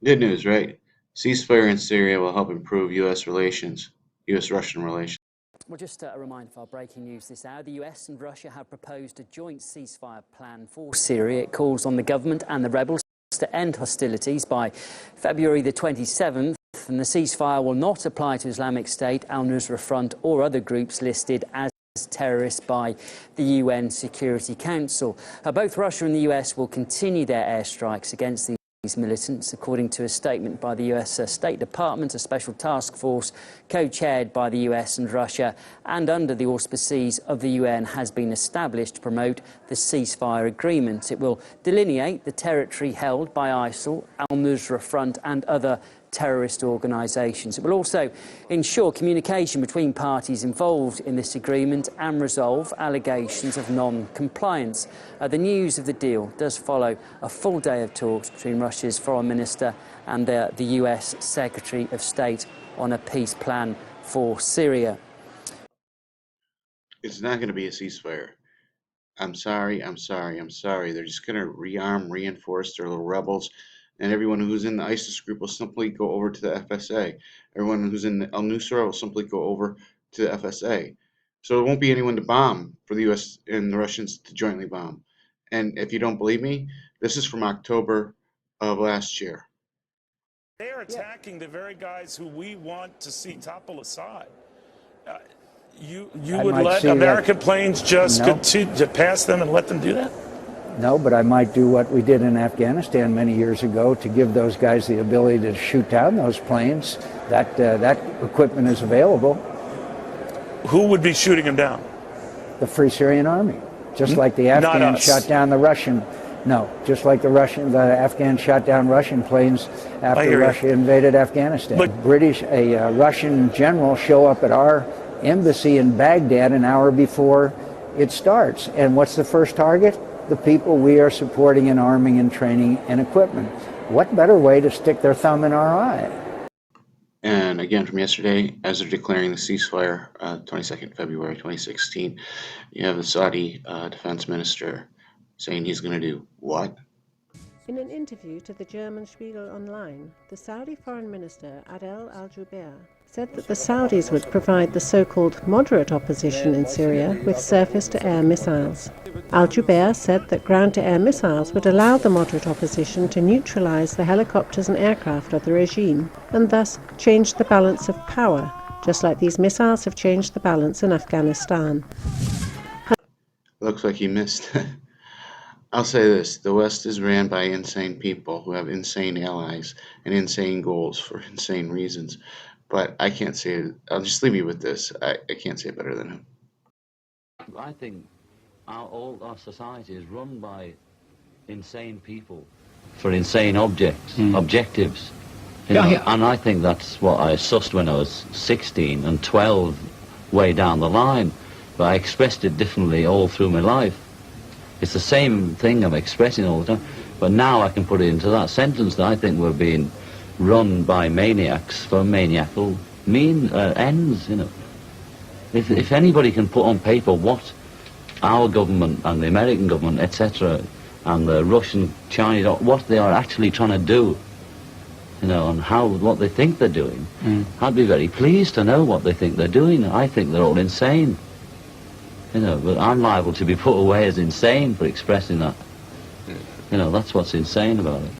Good news, right? Ceasefire in Syria will help improve U.S. relations, U.S.-Russian relations. Well, just a reminder of our breaking news this hour. The US and Russia have proposed a joint ceasefire plan for Syria. It calls on the government and the rebels to end hostilities by February the 27th. And the ceasefire will not apply to Islamic State, Al-Nusra Front or other groups listed as terrorists by the UN Security Council. Both Russia and the US will continue their airstrikes against these militants, according to a statement by the US State Department. A special task force co-chaired by the US and Russia and under the auspices of the UN has been established to promote the ceasefire agreement. It will delineate the territory held by ISIL, Al-Nusra Front and other terrorist organisations. It will also ensure communication between parties involved in this agreement and resolve allegations of non-compliance. The news of the deal does follow a full day of talks between Russia's Foreign Minister and the US Secretary of State on a peace plan for Syria. It's not going to be a ceasefire. I'm sorry. They're just going to rearm, reinforce their little rebels. And everyone who's in the ISIS group will simply go over to the FSA. Everyone who's in the Al-Nusra will simply go over to the FSA. So there won't be anyone to bomb for the US and the Russians to jointly bomb. And if you don't believe me, this is from October of last year. They are attacking the very guys who we want to see topple Assad. You would let American planes just continue to pass them and let them do that? No, but I might do what we did in Afghanistan many years ago to give those guys the ability to shoot down those planes. That equipment is available. Who would be shooting them down? The Free Syrian Army, just like the Afghans shot down the Russian. No, just like the Afghans shot down Russian planes after Russia invaded Afghanistan. But a Russian general show up at our embassy in Baghdad an hour before it starts, and what's the first target? The people we are supporting in arming and training and equipment. What better way to stick their thumb in our eye? And again, from yesterday, as they're declaring the ceasefire, 22nd February 2016, you have the Saudi defense minister saying he's going to do what? In an interview to the German Spiegel Online, the Saudi Foreign Minister Adel Al-Jubeir said that the Saudis would provide the so-called moderate opposition in Syria with surface-to-air missiles. Al-Jubeir said that ground-to-air missiles would allow the moderate opposition to neutralize the helicopters and aircraft of the regime and thus change the balance of power, just like these missiles have changed the balance in Afghanistan. Looks like he missed. I'll say this, the West is ran by insane people who have insane allies and insane goals for insane reasons. But I can't say it. I'll just leave you with this. I can't say it better than him. I think all our society is run by insane people for insane objectives. You know? And I think that's what I sussed when I was 16 and 12 way down the line. But I expressed it differently all through my life. It's the same thing I'm expressing all the time. But now I can put it into that sentence that I think we're being run by maniacs for maniacal ends, you know. If anybody can put on paper what our government and the American government, etc., and the Russian, Chinese, what they are actually trying to do, you know, and what they think they're doing, I'd be very pleased to know what they think they're doing. I think they're all insane, you know, but I'm liable to be put away as insane for expressing that. You know, that's what's insane about it.